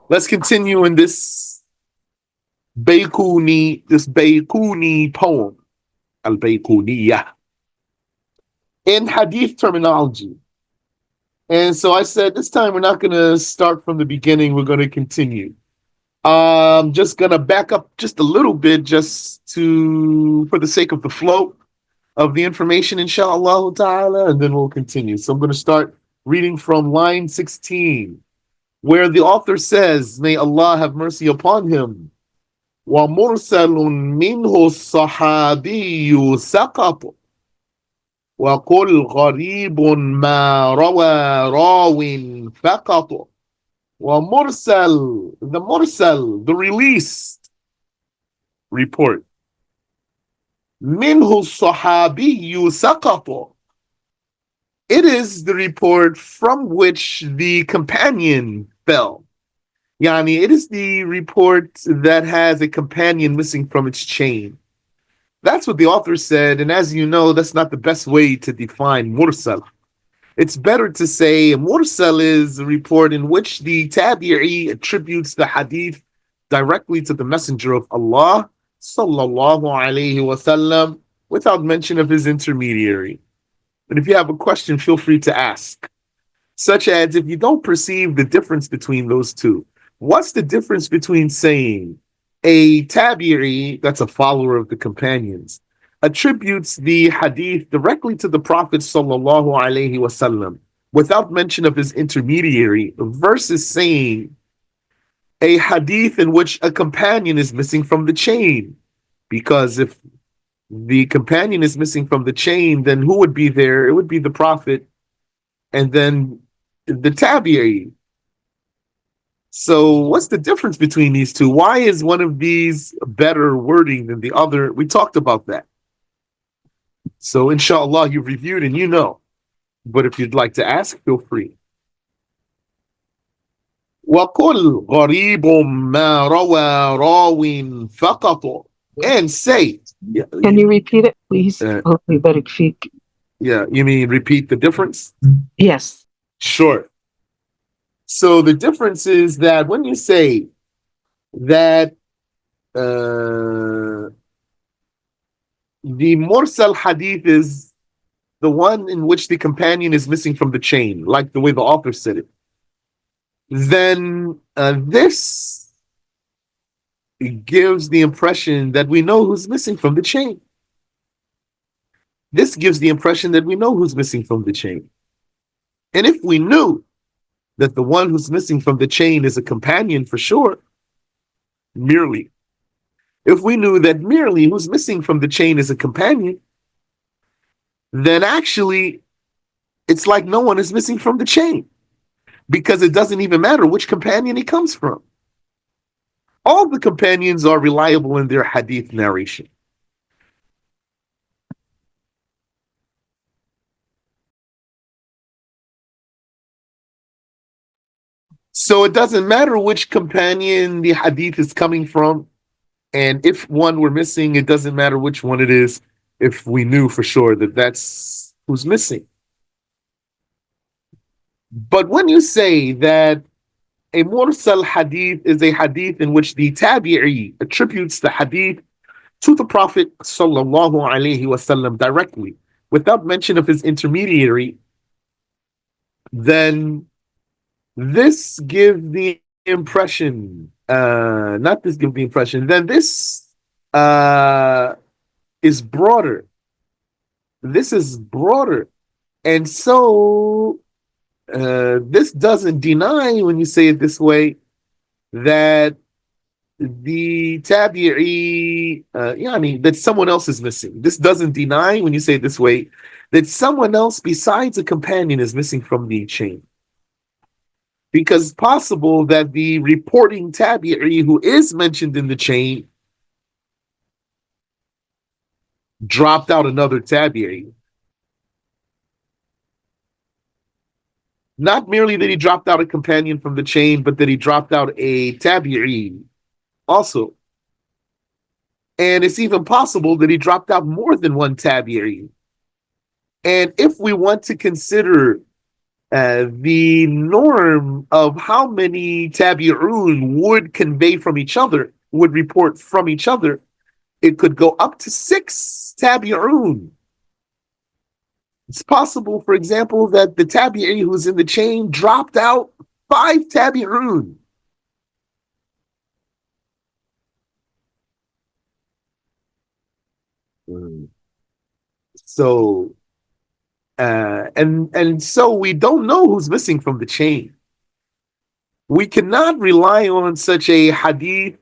Let's continue in this Bayquni poem, Al-Bayquniyyah, in hadith terminology. And so I said, this time we're not going to start from the beginning. We're going to continue. Just going to back up just a little bit for the sake of the flow of the information, inshallah ta'ala, and then we'll continue. So I'm going to start reading from line 16, where the author says, may Allah have mercy upon him, وَمُرْسَلٌ مِّنْهُ الصَّحَابِيُّ سَقَطُ وَقُلْ غَرِيبٌ مَا رَوَى رَاوٍ فَقَطُ. وَمُرْسَل, the mursal, the released report. مِنْهُ الصَّحَابِيُّ سَقَطُ. It is the report from which the companion fell. Yani, it is the report that has a companion missing from its chain. That's what the author said, and as you know, that's not the best way to define mursal. It's better to say mursal is a report in which the tabi'i attributes the hadith directly to the Messenger of Allah, sallallahu alayhi wasallam, without mention of his intermediary. And if you have a question, feel free to ask. Such as, if you don't perceive the difference between those two, what's the difference between saying a tabi'i, that's a follower of the companions, attributes the hadith directly to the Prophet sallallahu alaihi wasallam without mention of his intermediary, versus saying a hadith in which a companion is missing from the chain? Because if the companion is missing from the chain, then who would be there? It would be the Prophet and then the tabi'i. So what's the difference between these two? Why is one of these better wording than the other? We talked about that. So inshallah, you've reviewed and you know. But if you'd like to ask, feel free. وَقُلْ غَرِيبٌ مَا رَوَى رَاوٍ فَقَطُ. And say. Can you repeat it, please? Yeah, you mean repeat the difference? Yes. Sure. So the difference is that when you say that the mursal hadith is the one in which the companion is missing from the chain, like the way the author said it, then this gives the impression that we know who's missing from the chain. This gives the impression that we know who's missing from the chain. And if we knew that the one who's missing from the chain is a companion for sure, merely, if we knew that merely who's missing from the chain is a companion, then actually it's like no one is missing from the chain, because it doesn't even matter which companion he comes from. All the companions are reliable in their hadith narration. So it doesn't matter which companion the hadith is coming from. And if one were missing, it doesn't matter which one it is, if we knew for sure that that's who's missing. But when you say that a mursal hadith is a hadith in which the tabi'i attributes the hadith to the Prophet sallallahu alaihi wasallam directly, without mention of his intermediary, then this gives the impression, not this gives the impression, then this is broader. This is broader. And so this doesn't deny, when you say it this way, that the tabi'i, that someone else is missing. This doesn't deny, when you say it this way, that someone else besides a companion is missing from the chain. Because it's possible that the reporting tabi'i who is mentioned in the chain dropped out another tabi'i. Not merely that he dropped out a companion from the chain, but that he dropped out a tabi'i also. And it's even possible that he dropped out more than one tabi'i. And if we want to consider the norm of how many tabi'un would convey from each other, would report from each other, it could go up to 6 tabi'un. It's possible, for example, that the tabi'i who's in the chain dropped out 5 tabi'un. So, and so we don't know who's missing from the chain. We cannot rely on such a hadith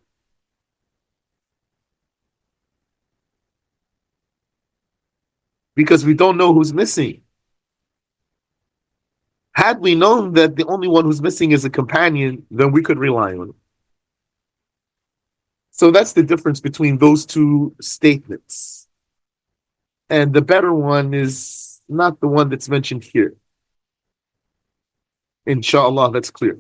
because we don't know who's missing. Had we known that the only one who's missing is a companion, then we could rely on it. So that's the difference between those two statements. And the better one is not the one that's mentioned here. Inshallah, that's clear.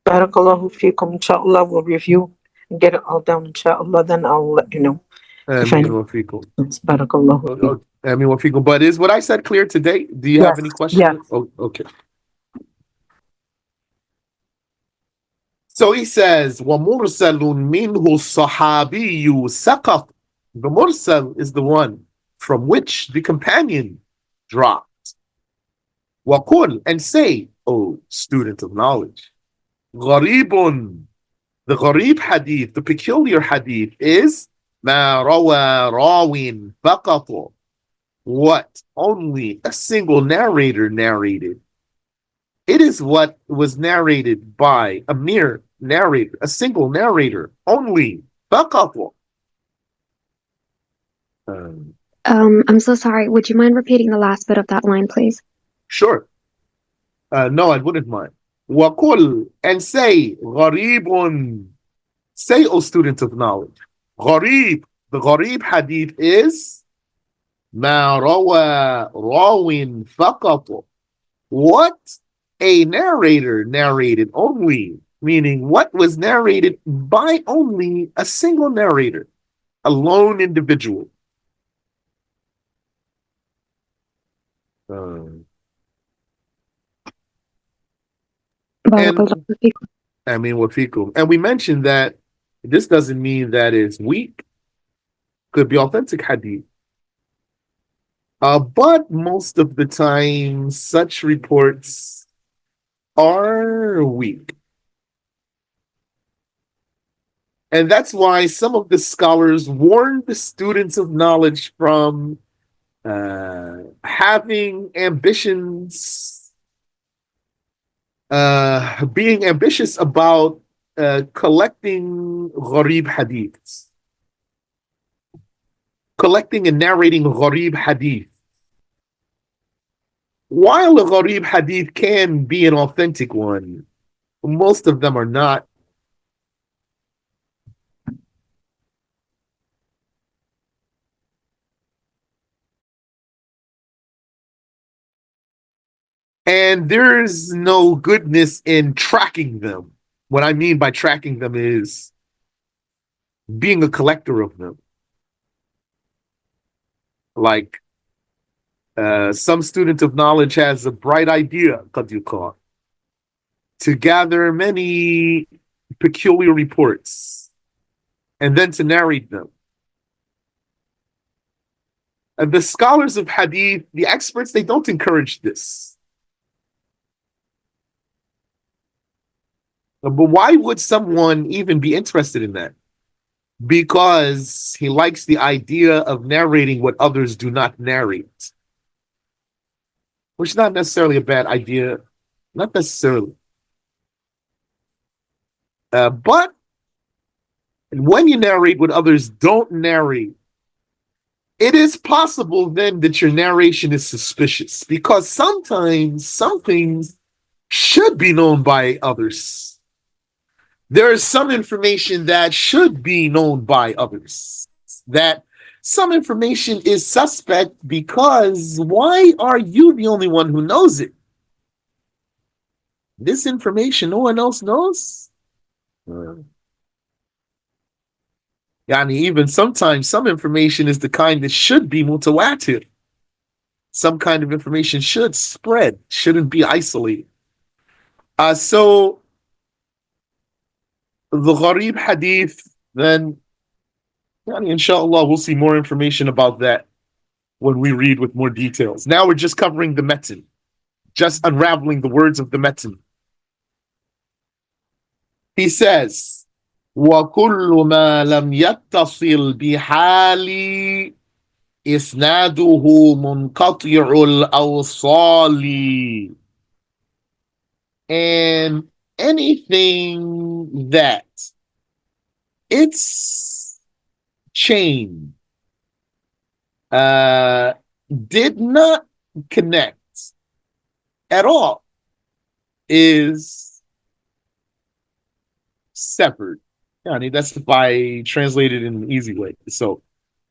Barakallahu feekum. Inshallah, we'll review and get it all down. Inshallah, then I'll let you know. Ameen wa fikum. Barakallahu feekum. Ameen wa fikum. But is what I said clear today? Do you have any questions? Yes. Oh, okay. So he says, وَمُرْسَلٌ مِنْهُ الصَّحَابِيُّ سَقَطْ. The mursal is the one from which the companion dropped. وَقُلْ, and say, O student of knowledge, غَرِيبٌ. The gharib hadith, the peculiar hadith is مَا رَوَى رَاوٍ فَقَطُ. What only a single narrator narrated. It is what was narrated by a mere narrator, a single narrator only. فقط. I'm so sorry. Would you mind repeating the last bit of that line, please? Sure. No, I wouldn't mind. وَقُلْ, and say, غَرِيبٌ. Say, O student of knowledge. غَرِيب. The غَرِيب hadith is مَا رَوَى رَاوٍ فَقَطُ. What a narrator narrated only, meaning what was narrated by only a single narrator, a lone individual. Barakallahu feekum. I mean, wafikum. And we mentioned that this doesn't mean that it's weak. Could be authentic hadith. But most of the time, such reports are weak. And that's why some of the scholars warn the students of knowledge from having ambitions, being ambitious about collecting gharib hadiths, collecting and narrating gharib hadith. While a gharib hadith can be an authentic one, most of them are not. And there's no goodness in tracking them. What I mean by tracking them is being a collector of them. Like some student of knowledge has a bright idea, qad yuqal, to gather many peculiar reports and then to narrate them. And the scholars of hadith, the experts, they don't encourage this. But why would someone even be interested in that? Because he likes the idea of narrating what others do not narrate. Which is not necessarily a bad idea. Not necessarily. But when you narrate what others don't narrate, it is possible then that your narration is suspicious. Because sometimes some things should be known by others. There is some information that should be known by others. That some information is suspect because why are you the only one who knows it? This information no one else knows? Yani even sometimes some information is the kind that should be mutawatir. Some kind of information should spread, shouldn't be isolated. So the gharib hadith, then yani, inshallah, we'll see more information about that when we read with more details. Now we're just covering the metin, just unraveling the words of the metin. He says, وَكُلُّ مَا لَمْ يَتَّصِلْ بِحَالِ إِسْنَادُهُ مُنْقَطِعُ الْأَوْصَالِ. And anything that its chain did not connect at all is severed. Yani that's if I translate it in an easy way. So,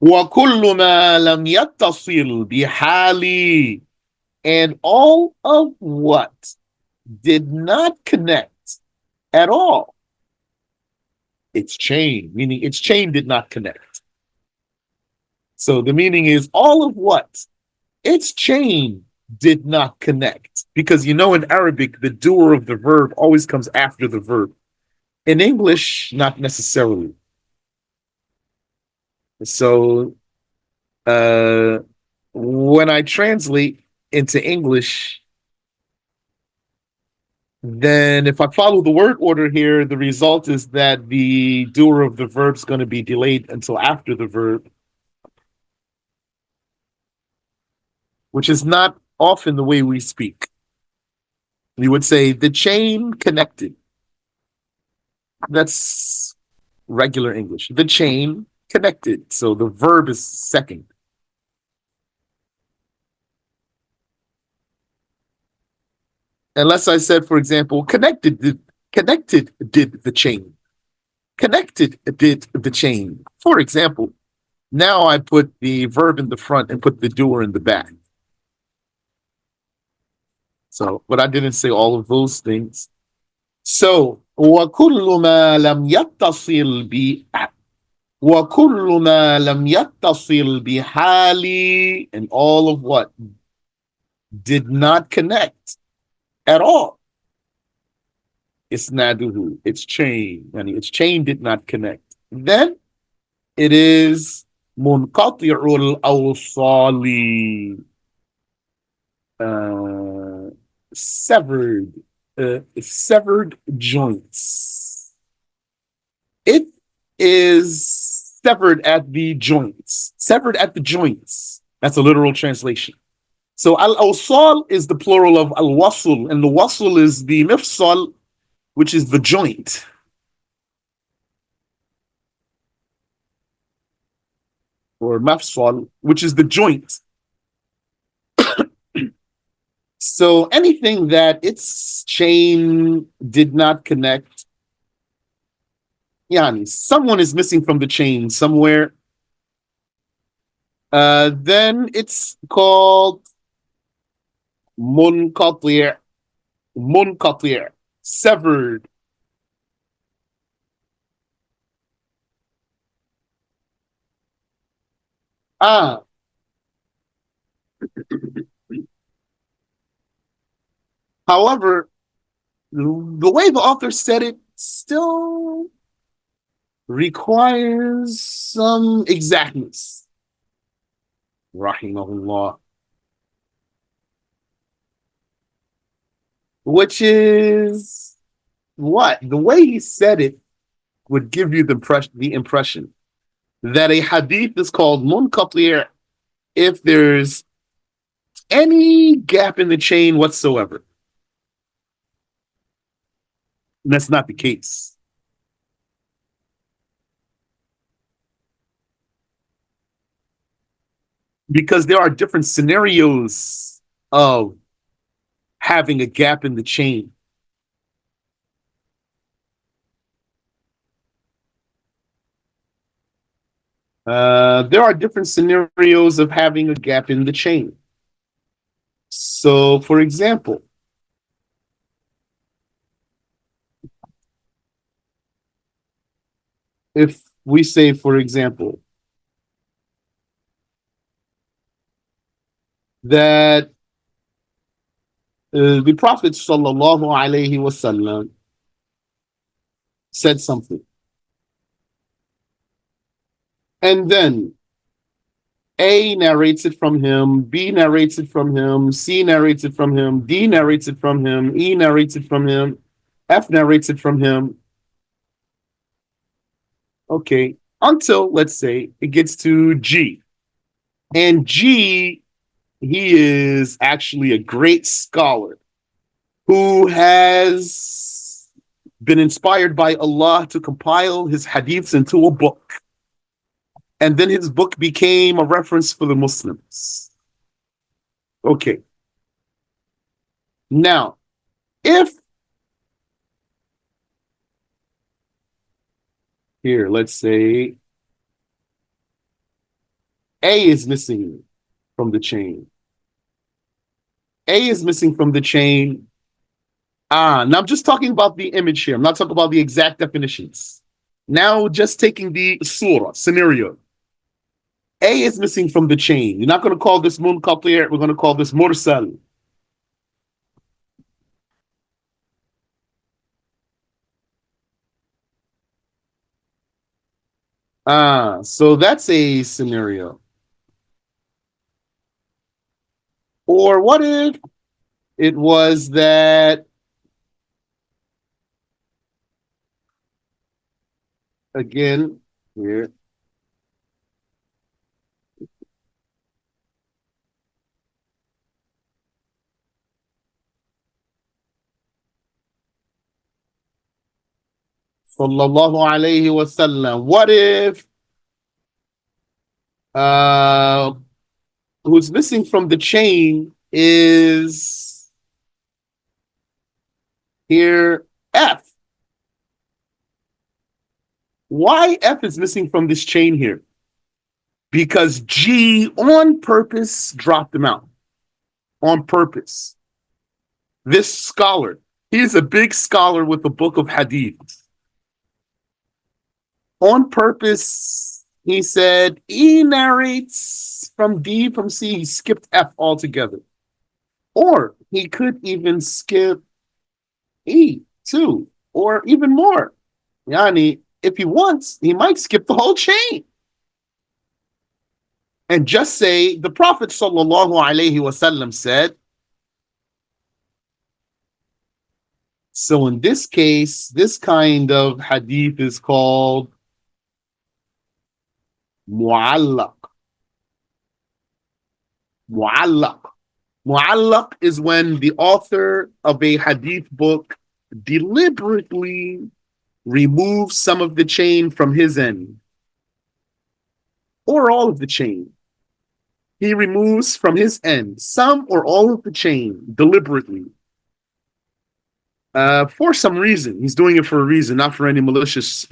وَكُلُّ مَا لَمْ يَتَّصِلْ بِحَالِ, and all of what did not connect at all, its chain, meaning its chain did not connect. So the meaning is all of what its chain did not connect. Because you know in Arabic, the doer of the verb always comes after the verb. In English, not necessarily. So when I translate into English, then if I follow the word order here, the result is that the doer of the verb is going to be delayed until after the verb, which is not often the way we speak. We would say the chain connected. That's regular English. The chain connected. So the verb is second. Unless I said, for example, connected did the chain. Connected did the chain. For example, now I put the verb in the front and put the doer in the back. So, but I didn't say all of those things. So, وَكُلُّ مَا لَمْ يَتَّصِلْ وَكُلُّ مَا لَمْ يَتَّصِلْ بِحَالِ, and all of what did not connect at all. Isnaduhu, its chain. Yani its chain did not connect. Then it is munqati'ul awsali, severed, severed joints. It is severed at the joints. Severed at the joints. That's a literal translation. So al-awsal is the plural of al-wasl, and the wasl is the mifsal, which is the joint. Or mafsal, which is the joint. So anything that its chain did not connect, yani someone is missing from the chain somewhere, then it's called munqati', munqati', severed. Ah, however, the way the author said it still requires some exactness. Rahimahullah. Which is what? The way he said it would give you the impression that a hadith is called munqati' if there's any gap in the chain whatsoever. And that's not the case. Because there are different scenarios of having a gap in the chain. There are different scenarios of having a gap in the chain. So, for example, if we say, for example, that the Prophet sallallahu alaihi wasallam said something, and then A narrates it from him, B narrates it from him, C narrates it from him, D narrates it from him, E narrates it from him, F narrates it from him. Okay, until let's say it gets to G. And G, he is actually a great scholar who has been inspired by Allah to compile his hadiths into a book. And then his book became a reference for the Muslims. Okay. Now, if here, let's say A is missing from the chain. A is missing from the chain. Now I'm just talking about the image here. I'm not talking about the exact definitions. Now, just taking the surah scenario. A is missing from the chain. You're not going to call this munqati', we're going to call this mursal. So that's a scenario. Or what if it was that, again, here, sallallahu alayhi wasallam. What if who's missing from the chain is here F? Why F is missing from this chain here? Because G on purpose dropped him out. On purpose. This scholar, he's a big scholar with a book of hadith. On purpose, he said E narrates from D from C. He skipped F altogether. Or he could even skip E too, or even more. Yani, if he wants, he might skip the whole chain. And just say the Prophet sallallahu alaihi wasallam said. So in this case, this kind of hadith is called mu'allaq. Mu'allaq. Mu'allaq is when the author of a hadith book deliberately removes some of the chain from his end, or all of the chain. He removes from his end some or all of the chain deliberately. For some reason. He's doing it for a reason, not for any malicious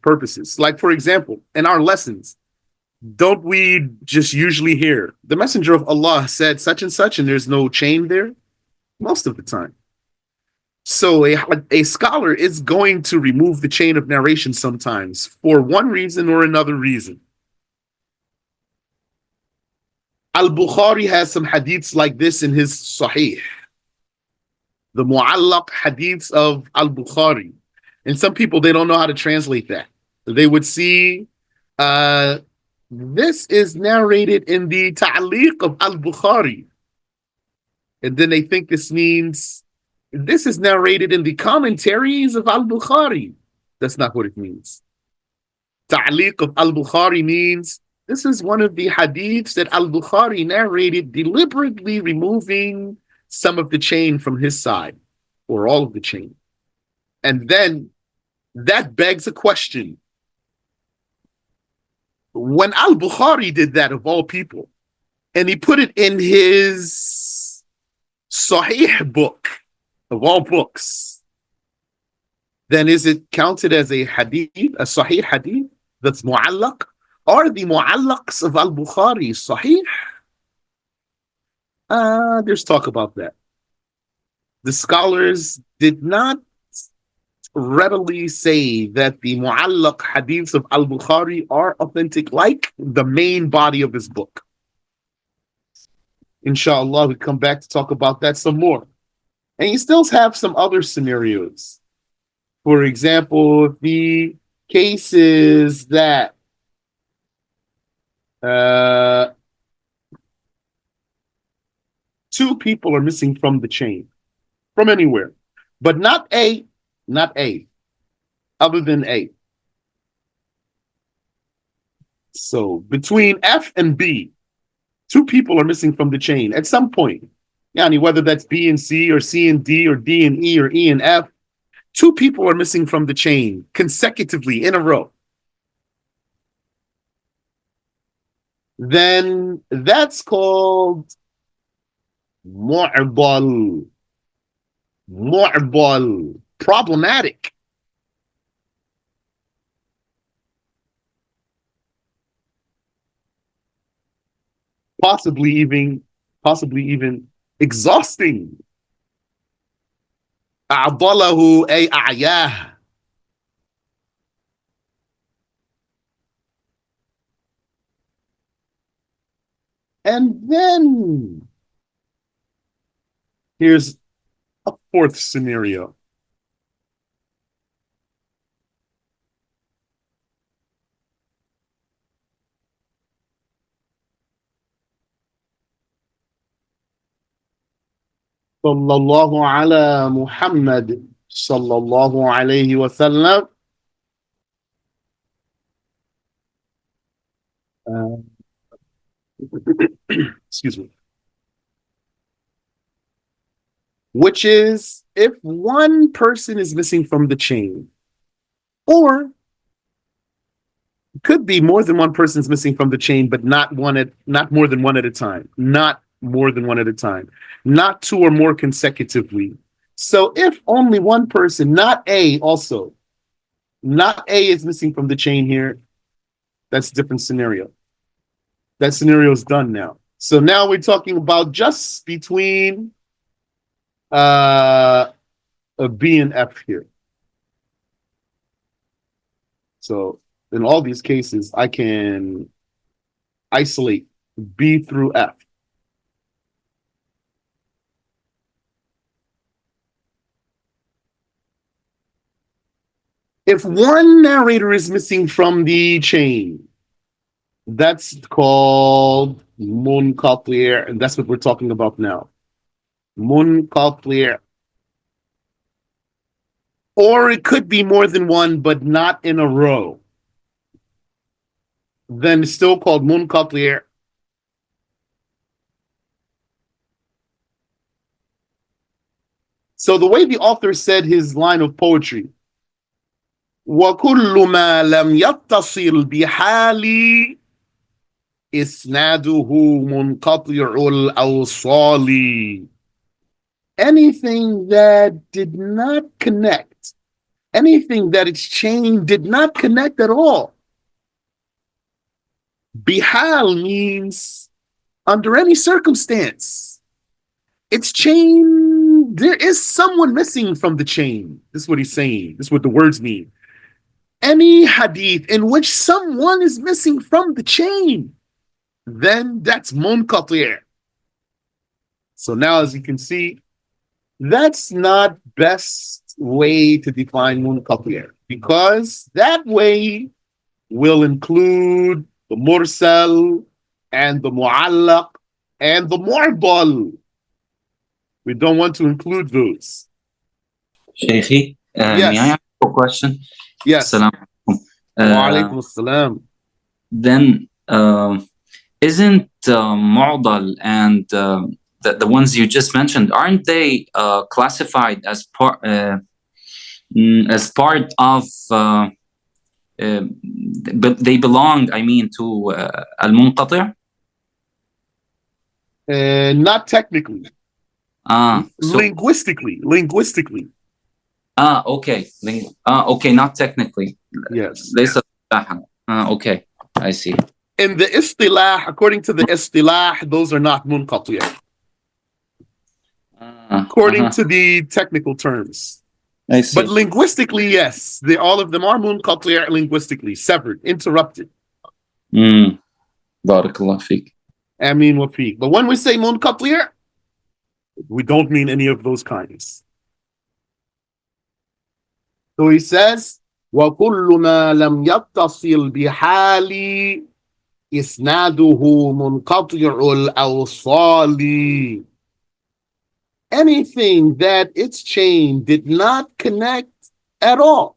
purposes. Like, for example, in our lessons, don't we just usually hear the Messenger of Allah said such and such, and there's no chain there? Most of the time. So a scholar is going to remove the chain of narration sometimes for one reason or another reason. Al-Bukhari has some hadiths like this in his Sahih. The mu'allaq hadiths of Al-Bukhari. And some people, they don't know how to translate that. They would see, this is narrated in the ta'liq of Al-Bukhari. And then they think this means, this is narrated in the commentaries of Al-Bukhari. That's not what it means. Ta'liq of Al-Bukhari means, this is one of the hadiths that Al-Bukhari narrated, deliberately removing some of the chain from his side, or all of the chain. And then that begs a question. When Al-Bukhari did that, of all people, and he put it in his Sahih book, of all books, then is it counted as a hadith, a Sahih hadith that's mu'allaq? Are the mu'allaqs of Al-Bukhari Sahih? There's talk about that. The scholars did not readily say that the mu'allaq hadiths of Al-Bukhari are authentic, like the main body of his book. Inshallah, we come back to talk about that some more. And you still have some other scenarios. For example, the cases that two people are missing from the chain, from anywhere, but not A, other than A. So between F and B, two people are missing from the chain at some point. Yani whether that's B and C or C and D or D and E or E and F, two people are missing from the chain consecutively in a row. Then that's called mu'dal, problematic. Possibly even exhausting. أعضله أي أعياه. And then here's a fourth scenario. صلى الله على محمد صلى الله عليه وسلم. Excuse me. Which is if one person is missing from the chain, or it could be more than one person's missing from the chain, but not more than one at a time. Not more than one at a time. Not two or more consecutively. So if only one person, not A also, not A is missing from the chain here, that's a different scenario. That scenario is done now. So now we're talking about just between a B and F here. So in all these cases, I can isolate B through F. If one narrator is missing from the chain, that's called munqati', and that's what we're talking about now. Munqati'. Or it could be more than one, but not in a row. Then it's still called munqati'. So the way the author said his line of poetry, وَكُلُّ مَا لَمْ يَتَّصِلْ بِحَالِ إِسْنَادُهُ مُنْقَطِعُ الْأَوْصَالِ. Anything that did not connect, anything that its chain did not connect at all. Bihal means under any circumstance. Its chain, there is someone missing from the chain. This is what he's saying. This is what the words mean. Any hadith in which someone is missing from the chain, then that's munqati'. So now, as you can see, that's not best way to define munqati', because that way will include the mursal and the mu'allaq and the mu'dal. We don't want to include those. Shaykhi, Yes. may I ask a question? Yes. Assalamu alaikum. Wa alaikum assalam. Then, isn't mu'dal and the ones you just mentioned, aren't they classified as part of but they belong, I mean, to al-munqati'? Not technically. So, Linguistically. okay. Okay, not technically. Yes. Okay, I see. In the istilah, according to the istilah, those are not munqati'. According to the technical terms. I But see. linguistically, yes, all of them are munqati' linguistically, severed, interrupted. بارك الله فيك. Ameen wa fiq. But when we say munqati', we don't mean any of those kinds. So he says, وَكُلُّ مَا لَمْ يَتَّصِلْ بِحَالِ إِسْنَادُهُ مُنْقَطِعُ الْأَوْصَالِ. Anything that its chain did not connect at all.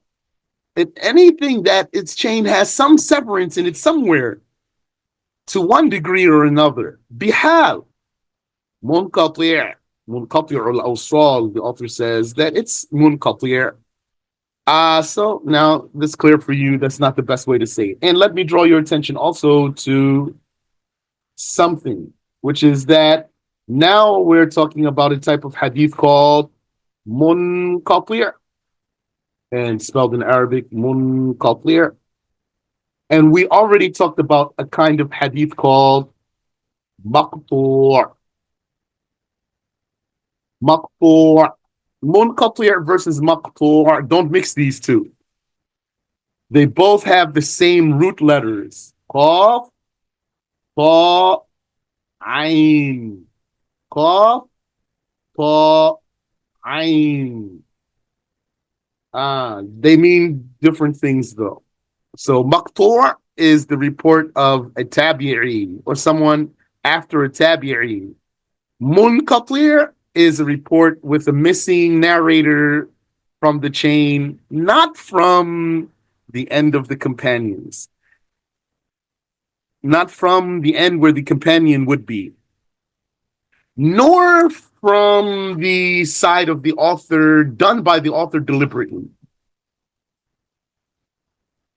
Anything that its chain has some severance in it somewhere to one degree or another. بِحَال منقطع منقطع الأوصال. The author says that it's منقطع. So now this is clear for you. That's not the best way to say it. And let me draw your attention also to something, which is that now we're talking about a type of hadith called munqati', and spelled in Arabic munqati'. And we already talked about a kind of hadith called maqtu'. Maqtu'. Munqati' versus maqtu'. Don't mix these two. They both have the same root letters. Qaf, ta, ain. Qaf, ta, ain. They mean different things though. So maqtu' is the report of a tabi'i or someone after a tabi'i. Munqati' is a report with a missing narrator from the chain, not from the end of the companions, not from the end where the companion would be, nor from the side of the author, done by the author deliberately.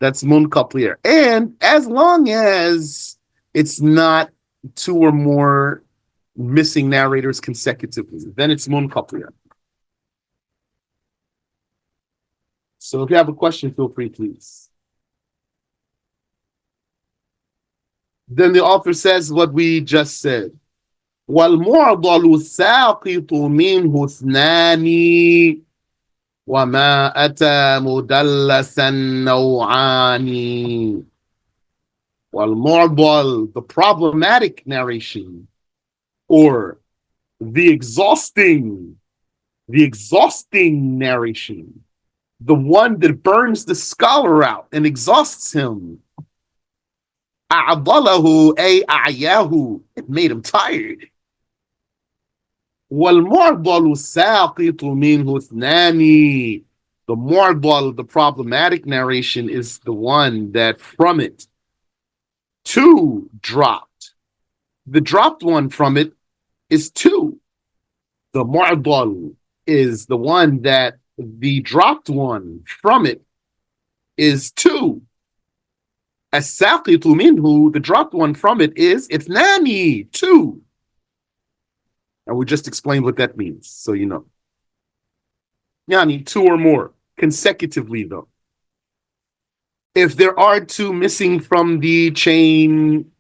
That's munqati'. And as long as it's not two or more missing narrators consecutively, then it's munqati'. So if you have a question, feel free, please. Then the author says what we just said. وَالْمُعْضَلُ السَّاقِطُ مِنْهُ اثْنَانِ وَمَا أَتَى مُدَلَّسًا نَوْعَانِ. وَالْمُعْضَلُ, the problematic narration, or the exhausting narration, the one that burns the scholar out and exhausts him. أعضله أي أعياه, it made him tired. وَالْمُعْضَلُ السَّاقِطُ مِنْهُ اثْنَانِ. The mu'dal, the problematic narration, is the one that from it two dropped. The dropped one from it is two. The mu'dal is the one that the dropped one from it is two. As-saqitu minhu, the dropped one from it is ithnani, two. And we just explained what that means, so you know. Yani, two or more, consecutively though. If there are two missing from the chain,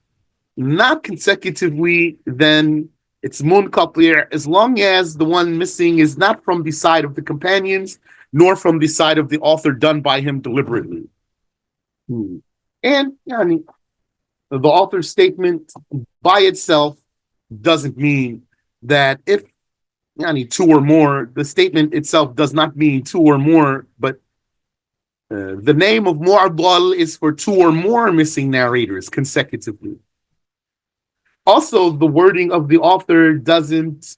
not consecutively, then it's munqati', as long as the one missing is not from the side of the companions, nor from the side of the author done by him deliberately. And yani, the author's statement by itself doesn't mean that if yani, two or more, the statement itself does not mean two or more, but the name of mu'dal is for two or more missing narrators consecutively. Also, the wording of the author doesn't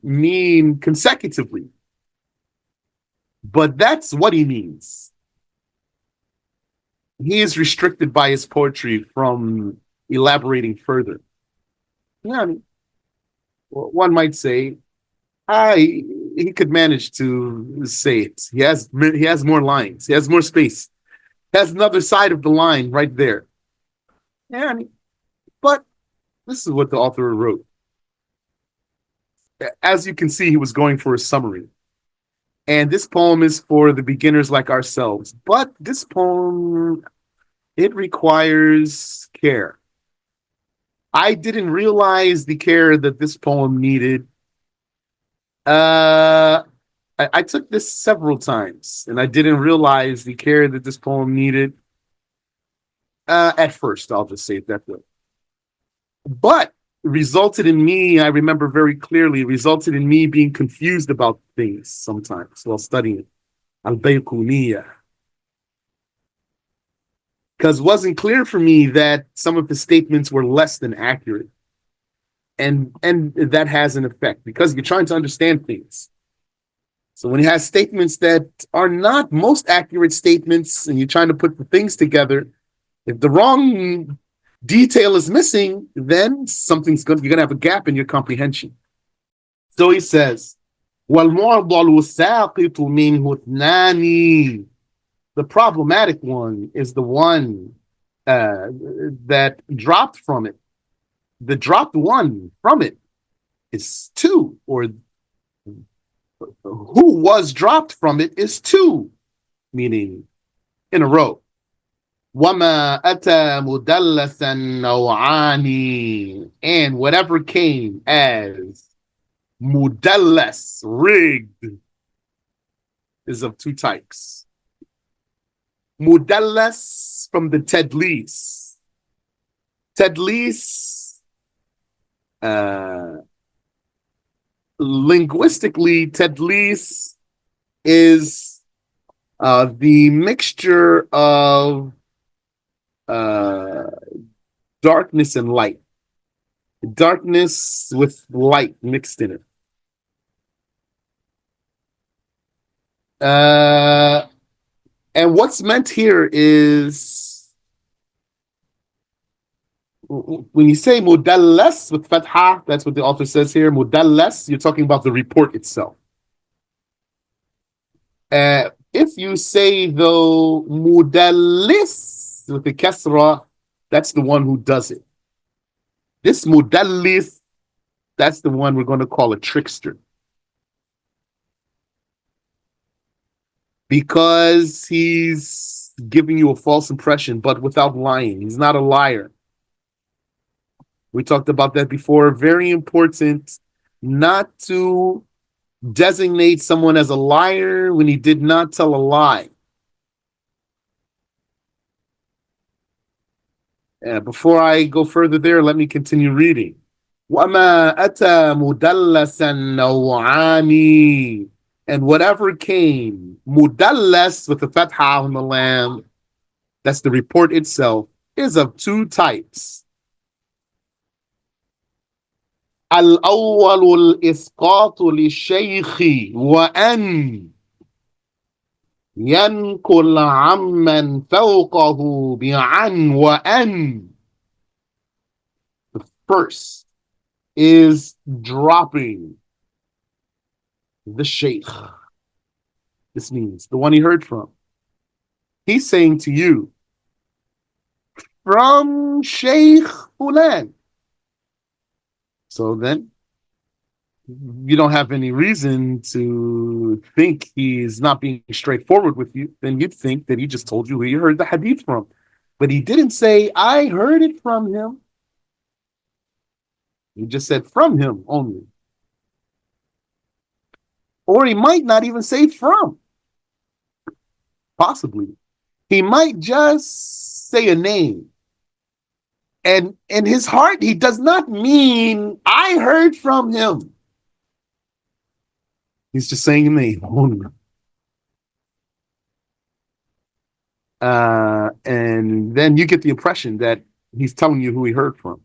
mean consecutively, but that's what he means. He is restricted by his poetry from elaborating further. Yeah, one might say, he could manage to say it. He has more lines. He has more space. He has another side of the line right there. Yeah, but this is what the author wrote. As you can see, he was going for a summary. And this poem is for the beginners like ourselves. But this poem, it requires care. I didn't realize the care that this poem needed I took this several times, and I didn't realize the care that this poem needed. At first, I'll just say it that way. But resulted in me, I remember very clearly, resulted in me being confused about things sometimes while studying Al-Bayquniyyah. Because it wasn't clear for me that some of the statements were less than accurate. And that has an effect because you're trying to understand things. So when he has statements that are not most accurate statements and you're trying to put the things together, if the wrong detail is missing, then you're going to have a gap in your comprehension. So he says, وَالْمُعْضَلُ سَاقِطُ مِنْهُ اثْنَانِ. The problematic one is the one that dropped from it. The dropped one from it is two, or who was dropped from it is two, meaning in a row. وَمَا أَتَى مُدَلَّسًا نَوْعَانِ. And whatever came as mudallas, rigged, is of two types. Mudallas from the tadlis. Tadlis, linguistically, tadlis is the mixture of darkness and light. Darkness with light mixed in it. And what's meant here is when you say mudallas with fatha, that's what the author says here. Mudallas, you're talking about the report itself. If you say though mudallis with the kasra, that's the one who does it. This mudallis, that's the one we're going to call a trickster. Because he's giving you a false impression, but without lying. He's not a liar. We talked about that before. Very important not to designate someone as a liar when he did not tell a lie. Before I go further there, let me continue reading. وَمَا أَتَى مُدَلَّسًا نَوْعَانِ. And whatever came, mudallas with the fatha on the lam, that's the report itself, is of two types. Al-awwal al-isqatu li-shaykhi wa-an yankul amman fawqahu bi'an wa-an. The first is dropping the sheikh. This means the one he heard from. He's saying to you, from Sheikh Fulan. So then you don't have any reason to think he's not being straightforward with you. Then you'd think that he just told you who you heard the hadith from. But he didn't say, I heard it from him. He just said from him only. Or he might not even say from. Possibly. He might just say a name. And in his heart, he does not mean, I heard from him. He's just saying a name only. And then you get the impression that he's telling you who he heard from.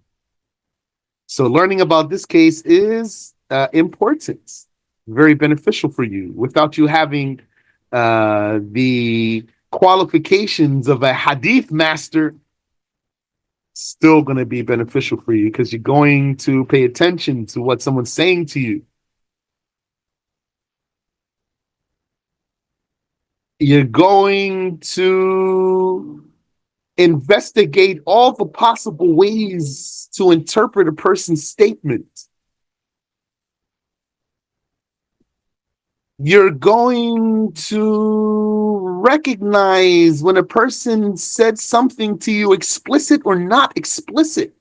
So learning about this case is important. Very beneficial for you without you having the qualifications of a hadith master. Still going to be beneficial for you because you're going to pay attention to what someone's saying to you. You're going to investigate all the possible ways to interpret a person's statement. You're going to recognize when a person said something to you explicit or not explicit.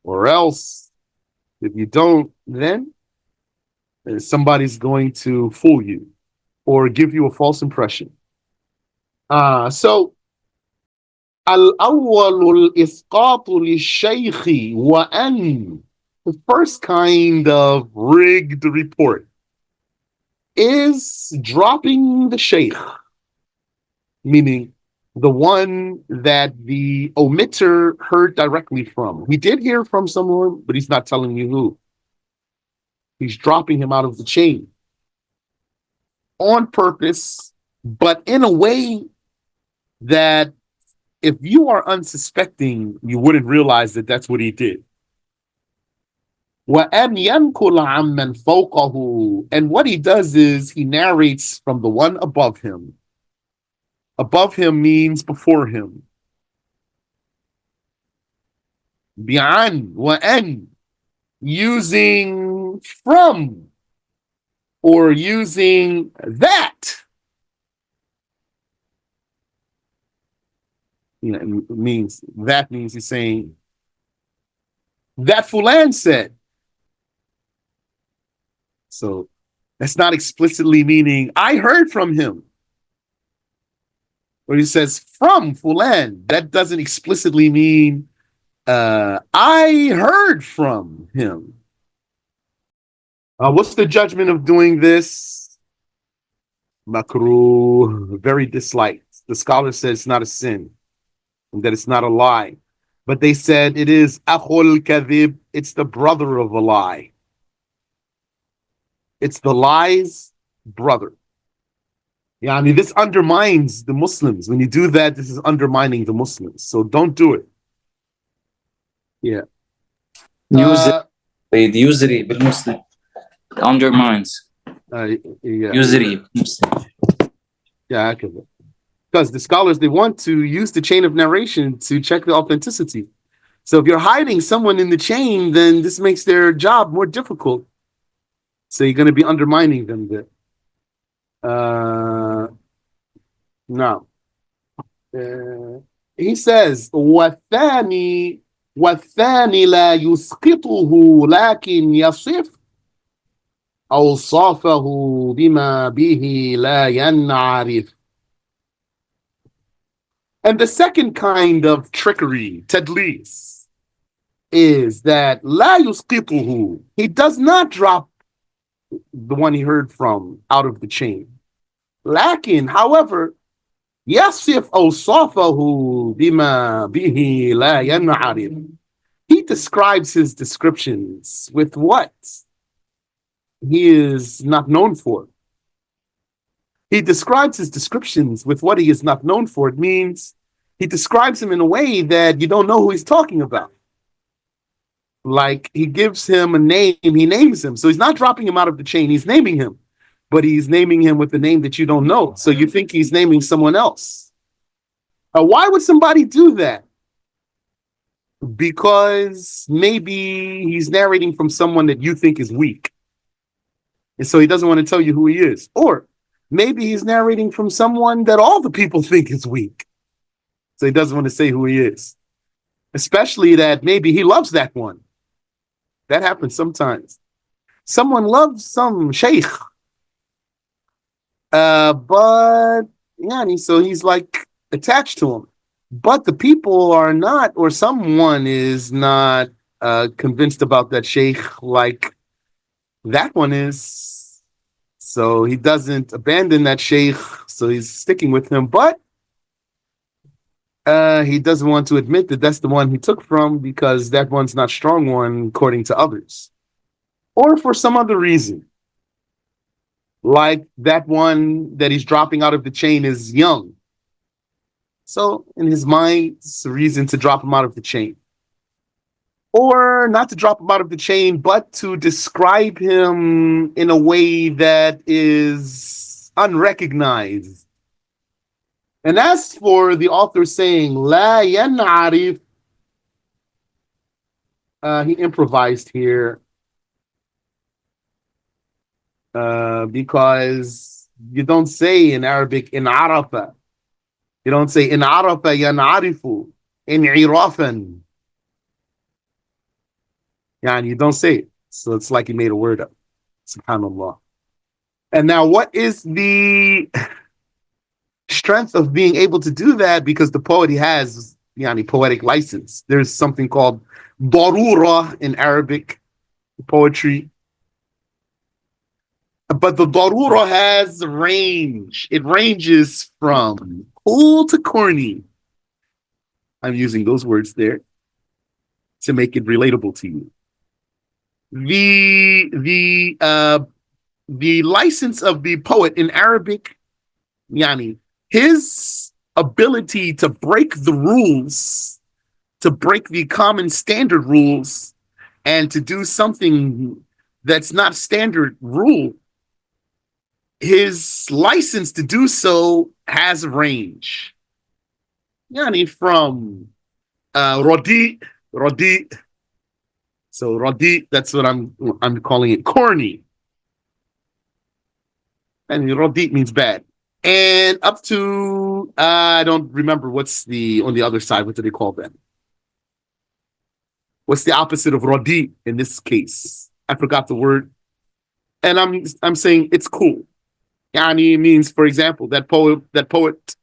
Or else, if you don't, then somebody's going to fool you or give you a false impression. So الأول الإسقاط للشيخ وأن, the first kind of rigged report is dropping the sheikh, meaning the one that the omitter heard directly from. He did hear from someone, but he's not telling you who. He's dropping him out of the chain on purpose, but in a way that if you are unsuspecting, you wouldn't realize that that's what he did. وَأَنْ يَنْقُلَ عَمَّنْ فَوْقَهُ, and what he does is he narrates from the one above him. Above him means before him. بِعَنْ وَأَنْ, using from or using that. You know, it means that means he's saying that Fulan said. So that's not explicitly meaning I heard from him. Or he says from Fulan, that doesn't explicitly mean I heard from him. What's the judgment of doing this? Makruh, very disliked. The scholar says it's not a sin, and that it's not a lie. But they said it is akhul kadhib, it's the brother of a lie. It's the lie's brother. Yeah, I mean, this undermines the Muslims. When you do that, this is undermining the Muslims. So don't do it. Yeah. usury بالمسلم undermines. Yeah. Usury. Yeah, okay. Because the scholars, they want to use the chain of narration to check the authenticity. So if you're hiding someone in the chain, then this makes their job more difficult. So you're going to be undermining them there. Now, he says, وَالثَّانِي لَا يُسْقِطُهُ لَكِنْ يَصِفْ أَوْصَافَهُ بِمَا بِهِ لَا يَنْعَرِفْ. And the second kind of trickery, tadlis, is that لا يسقطه, he does not drop the one he heard from out of the chain. Lakin, however, يصف أوصافه بما به لا ينعرف. He describes his descriptions with what he is not known for. He describes his descriptions with what he is not known for. It means he describes him in a way that you don't know who he's talking about. Like he gives him a name, he names him. So he's not dropping him out of the chain, he's naming him. But he's naming him with a name that you don't know. So you think he's naming someone else. Why would somebody do that? Because maybe he's narrating from someone that you think is weak. And so he doesn't want to tell you who he is. Or maybe he's narrating from someone that all the people think is weak. So he doesn't want to say who he is. Especially that maybe he loves that one. That happens sometimes. Someone loves some sheikh. But yeah, so he's like attached to him. But the people are not, or someone is not convinced about that sheikh like that one is. So he doesn't abandon that sheikh, so he's sticking with him. But he doesn't want to admit that that's the one he took from because that one's not strong one according to others. Or for some other reason. Like that one that he's dropping out of the chain is young. So in his mind, it's a reason to drop him out of the chain. Or not to drop him out of the chain, but to describe him in a way that is unrecognized. And as for the author saying, La yan'arif, he improvised here because you don't say in Arabic, in arafa. You don't say, in arafa yan'arifu, in irafan. Yeah, and you don't say it. So it's like he made a word up. Subhanallah. And now what is the strength of being able to do that? Because the poet, he has poetic license. There's something called darura in Arabic poetry. But the darura has range. It ranges from cool to corny. I'm using those words there to make it relatable to you. The license of the poet in Arabic, his ability to break the rules, to break the common standard rules, and to do something that's not standard rule, his license to do so has range. From Rodi. So Rodi, that's what I'm calling it, corny. And Rodi means bad. And up to I don't remember what's on the other side. What do they call that? What's the opposite of Rodi in this case? I forgot the word. And I'm saying it's cool. Yani means, for example, that poet,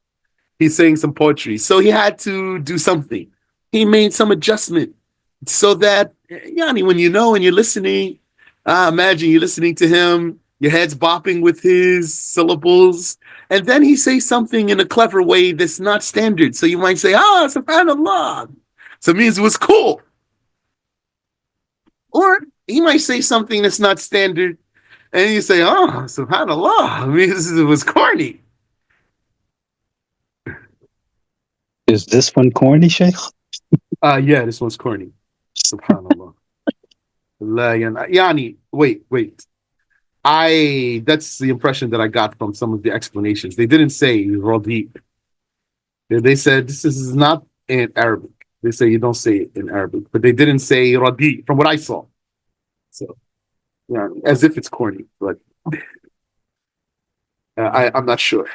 he's saying some poetry. So he had to do something. He made some adjustment so that, when and you're listening, imagine you're listening to him, your head's bopping with his syllables, and then he says something in a clever way that's not standard. So you might say, subhanallah. So it means it was cool. Or he might say something that's not standard, and you say, subhanallah. I mean, it was corny. Is this one corny, Sheikh? Yeah, this one's corny. Subhanallah. Wait. That's the impression that I got from some of the explanations. They didn't say Radi. They said this is not in Arabic. They say you don't say it in Arabic, but they didn't say Radi from what I saw. So, as if it's corny, but I'm not sure.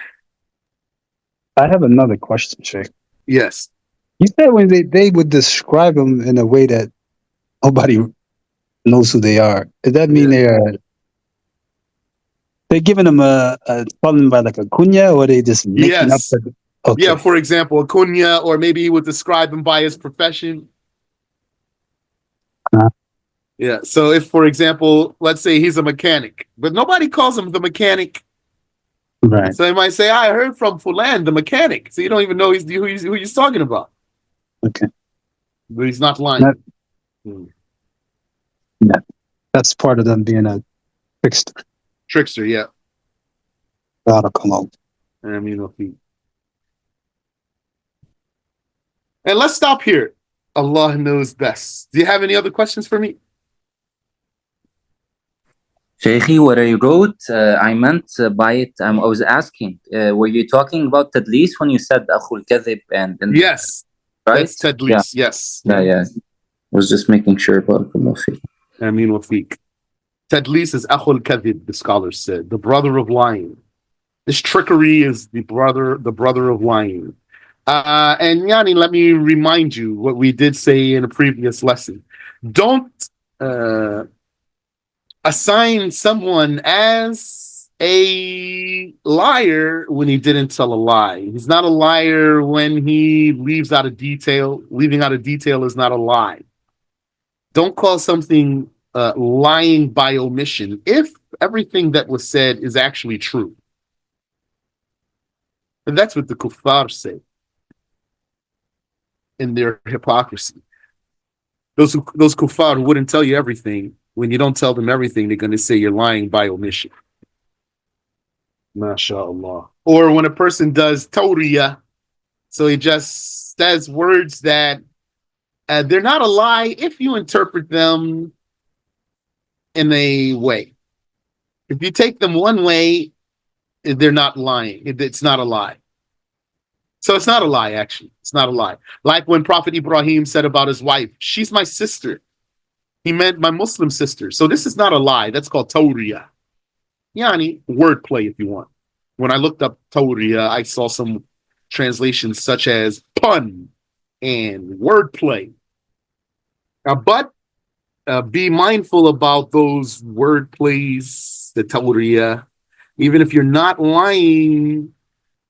I have another question, Sheikh. Yes. You said when they would describe them in a way that nobody knows who they are. Does that mean they're giving them calling them by like a kunya, or they just making up? Okay. Yeah, for example, a kunya, or maybe he would describe him by his profession. Yeah. So if, for example, let's say he's a mechanic, but nobody calls him the mechanic. Right. So they might say, I heard from Fulan, the mechanic. So you don't even know who he's talking about. Okay. But he's not lying. Yeah. That's part of them being a trickster. Trickster, yeah. Barakallah. And let's stop here. Allah knows best. Do you have any other questions for me? Shaykhi, what I wrote, I meant by it, I was asking, were you talking about tadlis when you said akhul kadhib and yes, right? That's tadlis, yes. Yeah. I was just making sure about the mufi. Wafiq. Tadlis is akhul kadhib, the scholars said, the brother of lying. This trickery is the brother of lying. And Yani, let me remind you what we did say in a previous lesson. Don't assign someone as a liar when he didn't tell a lie. He's not a liar when he leaves out a detail. Leaving out a detail is not a lie. Don't call something lying by omission if everything that was said is actually true. And that's what the kuffar say in their hypocrisy. Those kuffar wouldn't tell you everything. When you don't tell them everything, they're going to say you're lying by omission. MashaAllah. Or when a person does tawriyah, so he just says words that they're not a lie if you interpret them in a way. If you take them one way, they're not lying. It's not a lie. So it's not a lie, actually. It's not a lie. Like when Prophet Ibrahim said about his wife, she's my sister. He meant my Muslim sister. So this is not a lie. That's called tawriyah. Yani, wordplay if you want. When I looked up tawriyah, I saw some translations such as pun and wordplay. But be mindful about those word plays, the tawriya. Even if you're not lying,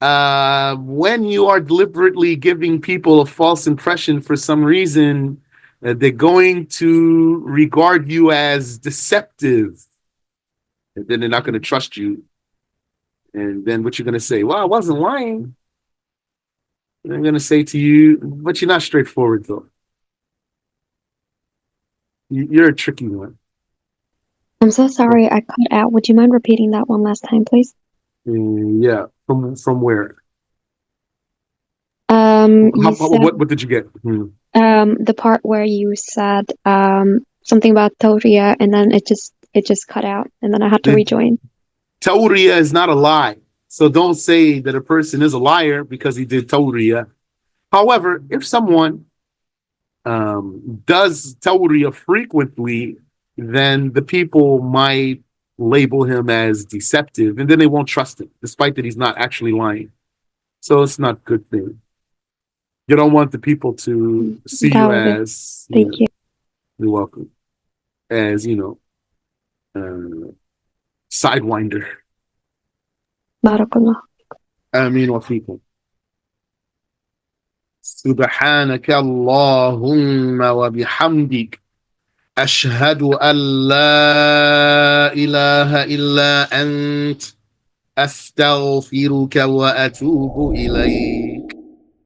when you are deliberately giving people a false impression for some reason, they're going to regard you as deceptive. And then they're not going to trust you. And then what you're going to say? Well, I wasn't lying. And I'm going to say to you, but you're not straightforward, though. You're a tricky one. I'm so sorry, I cut out. Would you mind repeating that one last time, please? Yeah. From where? You said What did you get? the part where you said something about Tawriya, and then it just cut out, and then I had to rejoin. Tawriya is not a lie. So don't say that a person is a liar because he did Tawriya. However, if someone does Tawriya frequently, then the people might label him as deceptive, and then they won't trust him, despite that he's not actually lying. So it's not a good thing. You don't want the people to see you as... Thank you. You're welcome. As, sidewinder. Barakallah. آمين وفيكم. سبحانك اللهم وبحمدك أشهد أن لا إله إلا أنت أستغفرك وأتوب إليك.